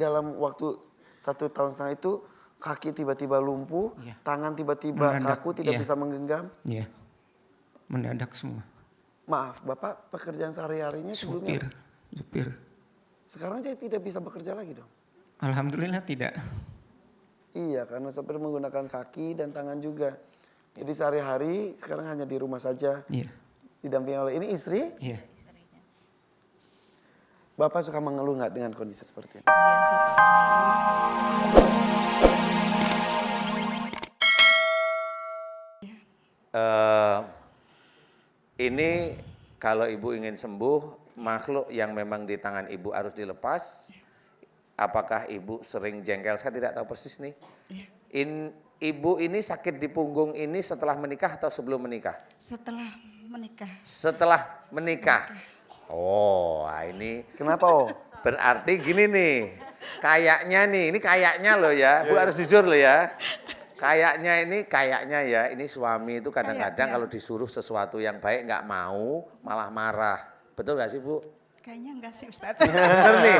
dalam waktu 1,5 tahun itu kaki tiba-tiba lumpuh, tangan tiba-tiba kaku, tidak bisa menggenggam? Iya, mendadak semua. Maaf, Bapak pekerjaan sehari-harinya sebelumnya? Supir. Sekarang dia tidak bisa bekerja lagi dong? Alhamdulillah tidak. Iya, karena sopir menggunakan kaki dan tangan juga. Jadi sehari-hari sekarang hanya di rumah saja. Iya. Didampingi oleh ini istri? Iya. Bapak suka mengeluh nggak dengan kondisi seperti ini? Iya, suka. Ini kalau ibu ingin sembuh, makhluk yang memang di tangan ibu harus dilepas. Apakah ibu sering jengkel? Saya tidak tahu persis nih. Ibu ini sakit di punggung ini setelah menikah atau sebelum menikah? Setelah menikah. Setelah menikah. Oh, ini. Kenapa oh? Berarti gini nih. Kayaknya nih, ini kayaknya loh ya. Bu harus jujur loh ya. Kayaknya ya, ini suami itu kadang-kadang kalau disuruh sesuatu yang baik nggak mau, malah marah. Betul nggak sih Bu? Kayaknya enggak sih Ustadz. Bener nih.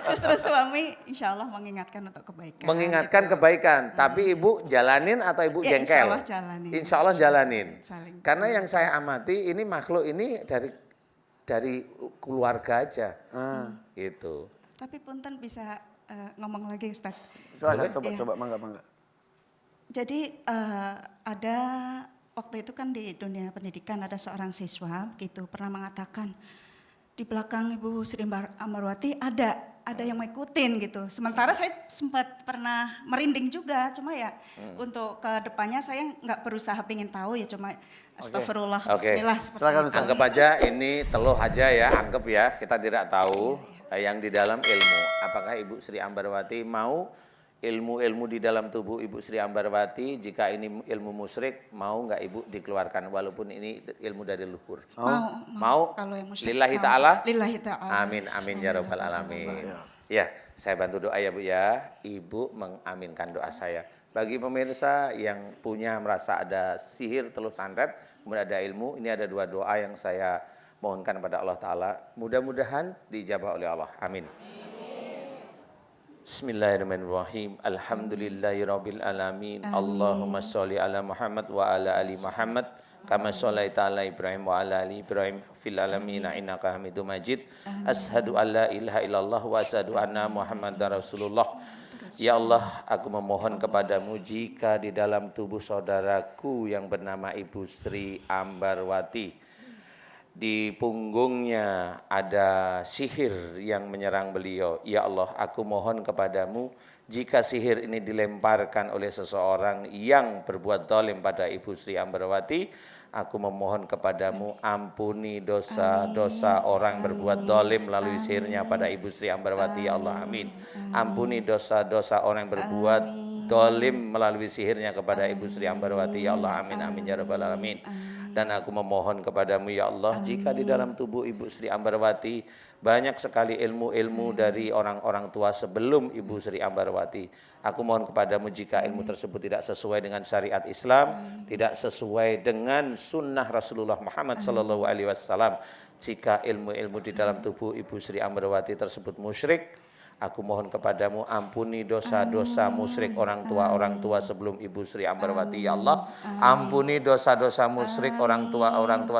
Justru suami insya Allah mengingatkan untuk kebaikan. Mengingatkan gitu. kebaikan. Tapi ibu jalanin atau ibu Ya, jengkel? insya Allah jalanin. Insya Allah jalanin. Saling. Karena yang saya amati ini makhluk ini dari keluarga aja. Gitu. Tapi punten bisa ngomong lagi Ustadz. Silakan Iya. coba mangga. Jadi ada waktu itu kan di dunia pendidikan ada seorang siswa gitu pernah mengatakan di belakang Ibu Sri Ambarwati ada yang mengikutin gitu. Sementara saya sempat pernah merinding juga, cuma ya untuk ke depannya saya nggak berusaha pengen tahu ya, cuma astagfirullah, bismillah seperti itu. Anggap aja ini teluh aja ya, anggap ya, kita tidak tahu yang di dalam ilmu. Apakah Ibu Sri Ambarwati mau ilmu-ilmu di dalam tubuh Ibu Sri Ambarwati, jika ini ilmu musyrik, mau nggak Ibu dikeluarkan walaupun ini ilmu dari luhur? Mau? Kalau yang musyrik, Lillahi ta'ala? Lillahi ta'ala. Amin ya rabbal alamin. Ya, saya bantu doa ya Bu ya. Ibu mengaminkan doa saya. Bagi pemirsa yang merasa ada sihir, teluh santet, kemudian ada ilmu, ini ada 2 doa yang saya mohonkan pada Allah Ta'ala. Mudah-mudahan diijabah oleh Allah. Amin. Bismillahirrahmanirrahim. Alhamdulillahirabbil alamin. Allahumma sholli ala Muhammad wa ala ali Muhammad kama shallaita ala Ibrahim wa ala ali Ibrahim fil alamin innaka Hamidum Majid. Asyhadu an la ilaha illallah wa asyhadu anna Muhammadar Rasulullah. Ya Allah, aku memohon kepadamu jika di dalam tubuh saudaraku yang bernama Ibu Sri Ambarwati, di punggungnya ada sihir yang menyerang beliau. Ya Allah, aku mohon kepadamu jika sihir ini dilemparkan oleh seseorang yang berbuat zalim pada Ibu Sri Ambarwati, aku memohon kepadamu ampuni dosa-dosa orang berbuat zalim melalui sihirnya pada Ibu Sri Ambarwati. Ya Allah, amin. Ampuni dosa-dosa orang yang berbuat zalim melalui sihirnya kepada Ibu Sri Ambarwati. Ya Allah, amin ya rabbal alamin. Dan aku memohon kepadamu ya Allah, jika di dalam tubuh Ibu Sri Ambarwati banyak sekali ilmu-ilmu dari orang-orang tua sebelum Ibu Sri Ambarwati, aku mohon kepadamu jika ilmu tersebut tidak sesuai dengan syariat Islam, tidak sesuai dengan sunnah Rasulullah Muhammad SAW, jika ilmu-ilmu di dalam tubuh Ibu Sri Ambarwati tersebut musyrik, aku mohon kepadamu ampuni dosa-dosa musyrik orang tua sebelum Ibu Sri Ambarwati. Ya Allah, ampuni dosa-dosa musyrik orang tua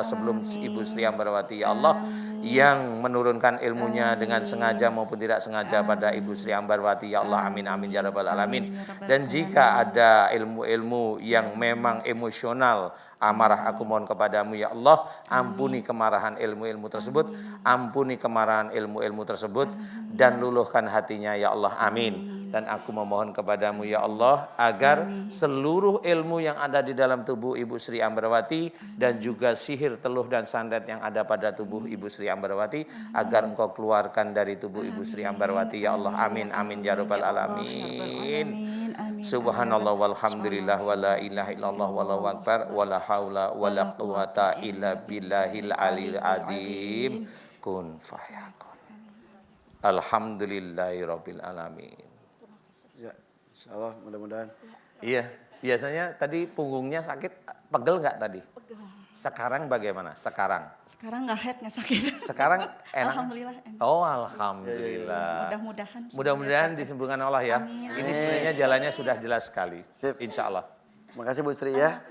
sebelum Ibu Sri Ambarwati. Ya Allah, yang menurunkan ilmunya dengan sengaja maupun tidak sengaja pada Ibu Sri Ambarwati. Ya Allah, amin ya rabbal alamin. Dan jika ada ilmu-ilmu yang memang emosional, amarah, aku mohon kepadamu ya Allah, ampuni kemarahan ilmu-ilmu tersebut, ampuni kemarahan ilmu-ilmu tersebut, dan luluhkan hatinya ya Allah, amin. Dan aku memohon kepadamu ya Allah, agar seluruh ilmu yang ada di dalam tubuh Ibu Sri Ambarwati, dan juga sihir, teluh, dan santet yang ada pada tubuh Ibu Sri Ambarwati, agar engkau keluarkan dari tubuh Ibu Sri Ambarwati ya Allah, amin ya rabbal alamin. Subhanallah walhamdulillah wala ilaha illallah wallahu akbar wala haula wala quwata illa billahil aliyil azim. Kun fayakun. Alhamdulillahirabbil alamin. Ya, insyaallah mudah-mudahan. Iya, biasanya tadi punggungnya sakit, pegel nggak tadi? Pegel. Sekarang bagaimana? Sekarang Nggak head, nggak sakit. Sekarang enak? Alhamdulillah enak. Oh, alhamdulillah. Mudah-mudahan. Mudah-mudahan disembuhkan Allah ya. Amin. Ini sebenarnya jalannya sudah jelas sekali. Sip. Insya Allah. Makasih Bu Sri ya.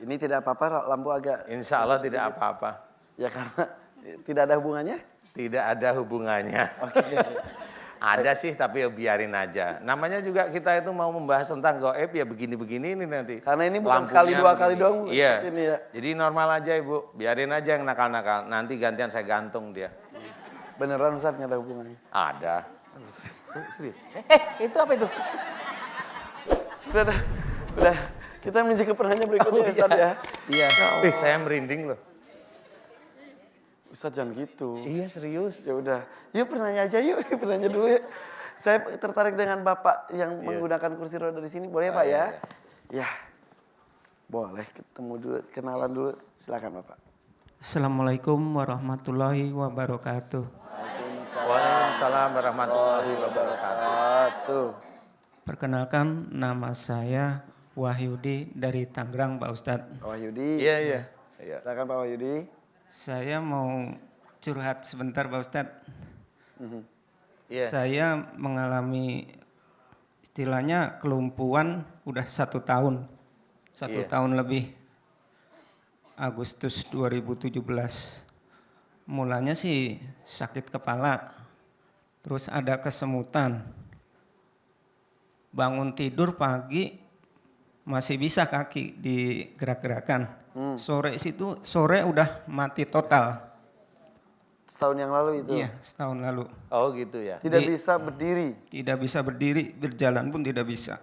Ini tidak apa-apa, lampu agak Insya Allah tidak apa-apa. ya karena tidak ada hubungannya. Tidak ada hubungannya. Oke. Ada sih tapi ya biarin aja. Namanya juga kita itu mau membahas tentang gaib ya begini-begini ini nanti. Karena ini bukan Lampunya sekali dua kali begini. doang, Bu, Iya. seperti ini ya. Jadi normal aja Ibu. Biarin aja yang nakal-nakal. Nanti gantian saya gantung dia. Beneran Ustaz nggak ada hubungannya. Ada. Serius. Itu apa itu? Udah. Kita menuju ke pertanyaan berikutnya Ustaz ya. Iya. Saya merinding loh. Ustaz jangan gitu. Iya serius. Ya udah. Yuk pernanya aja yuk. Pernanya dulu ya. Saya tertarik dengan Bapak yang menggunakan kursi roda di sini. Boleh Pak ya? Ya. Boleh ketemu dulu, kenalan dulu. Silakan Bapak. Assalamualaikum warahmatullahi wabarakatuh. Waalaikumsalam warahmatullahi wabarakatuh. Perkenalkan, nama saya Wahyudi dari Tangerang, Pak Ustadz. Pak Wahyudi. Iya. Silakan Pak Wahyudi. Saya mau curhat sebentar, Pak Ustadz. Iya. Saya mengalami istilahnya kelumpuhan udah 1 tahun. 1 tahun lebih. Agustus 2017. Mulanya sih sakit kepala. Terus ada kesemutan. Bangun tidur pagi masih bisa kaki digerak-gerakan. Sore udah mati total. Setahun yang lalu itu. Iya, setahun lalu. Oh gitu ya. Tidak bisa berdiri. Tidak bisa berdiri, berjalan pun tidak bisa.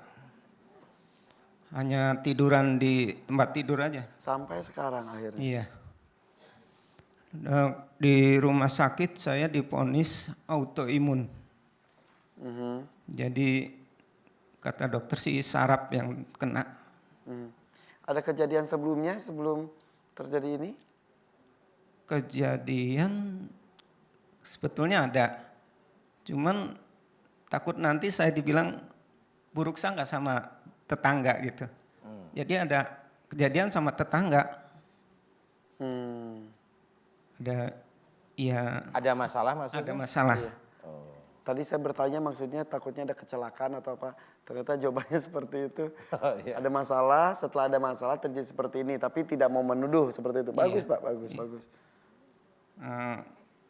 Hanya tiduran di tempat tidur aja. Sampai sekarang akhirnya. Iya. Nah, di rumah sakit saya divonis autoimun. Jadi kata dokter sih saraf yang kena. Ada kejadian sebelumnya sebelum terjadi ini? Kejadian sebetulnya ada. Cuman takut nanti saya dibilang buruk sangka sama tetangga gitu. Jadi ada kejadian sama tetangga. Ada masalah maksudnya? Ada masalah. Iya. Tadi saya bertanya maksudnya takutnya ada kecelakaan atau apa. Ternyata jawabannya seperti itu. Ada masalah, setelah ada masalah terjadi seperti ini. Tapi tidak mau menuduh seperti itu. Bagus Pak, bagus.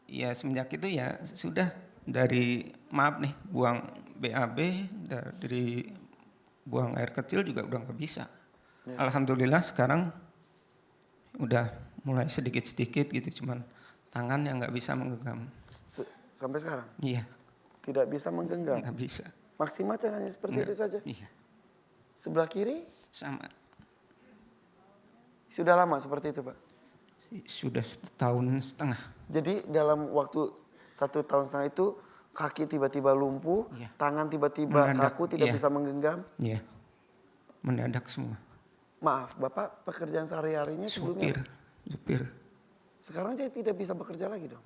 Ya semenjak itu ya sudah dari maaf nih buang BAB, dari buang air kecil juga udah nggak bisa. Alhamdulillah sekarang udah mulai sedikit-sedikit gitu, cuman tangan yang nggak bisa menggenggam. Sampai sekarang? Iya. Tidak bisa menggenggam? Nggak bisa. Maksimal hanya seperti itu saja? Iya. Sebelah kiri? Sama. Sudah lama seperti itu Pak? Sudah 1,5 tahun. Jadi dalam waktu 1,5 tahun itu kaki tiba-tiba lumpuh, tangan tiba-tiba kaku, tidak bisa menggenggam? Iya. Mendadak semua. Maaf, Bapak pekerjaan sehari-harinya sebelumnya? Supir. Sekarang jadi tidak bisa bekerja lagi dong?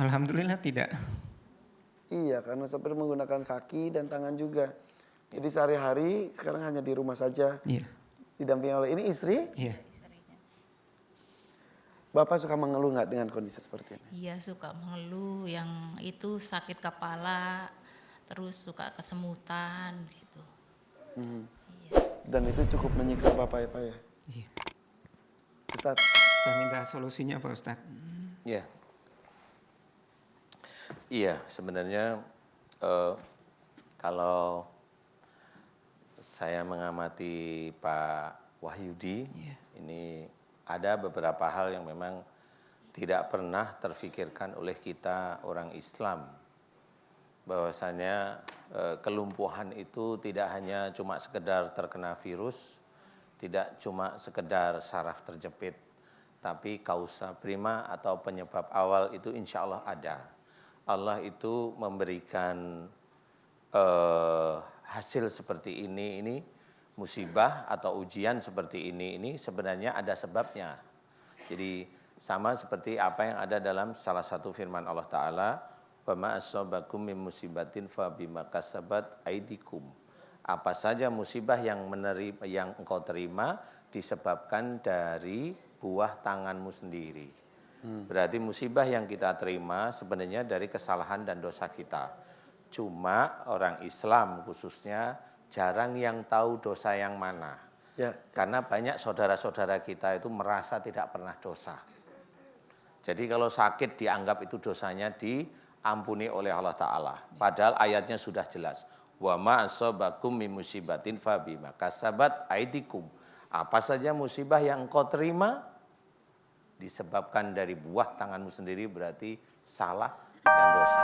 Alhamdulillah tidak. Iya, karena sopir menggunakan kaki dan tangan juga. Jadi sehari-hari sekarang hanya di rumah saja. Iya. Didampingi oleh ini istri. Iya. Bapak suka mengeluh nggak dengan kondisi seperti ini? Iya suka mengeluh, yang itu sakit kepala, terus suka kesemutan gitu. Iya. Dan itu cukup menyiksa Bapak ya Pak ya? Iya. Ustaz. Saya minta solusinya Pak Ustadz. Iya. Iya, sebenarnya kalau saya mengamati Pak Wahyudi, ini ada beberapa hal yang memang tidak pernah terfikirkan oleh kita orang Islam. Bahwasanya kelumpuhan itu tidak hanya cuma sekedar terkena virus, tidak cuma sekedar saraf terjepit, tapi kausa prima atau penyebab awal itu insya Allah ada. Allah itu memberikan hasil seperti ini musibah atau ujian seperti ini sebenarnya ada sebabnya. Jadi sama seperti apa yang ada dalam salah satu firman Allah Ta'ala, wa ma asabakum min musibatin fa bima kasabat aidikum. Apa saja musibah yang engkau terima disebabkan dari buah tanganmu sendiri. Berarti musibah yang kita terima sebenarnya dari kesalahan dan dosa kita. Cuma orang Islam khususnya jarang yang tahu dosa yang mana. Ya. Karena banyak saudara-saudara kita itu merasa tidak pernah dosa. Jadi kalau sakit dianggap itu dosanya diampuni oleh Allah Ta'ala. Padahal ayatnya sudah jelas. Wa ma asabakum min musibatin fabima kasabat aidikum. Apa saja musibah yang engkau terima disebabkan dari buah tanganmu sendiri, berarti salah dan dosa.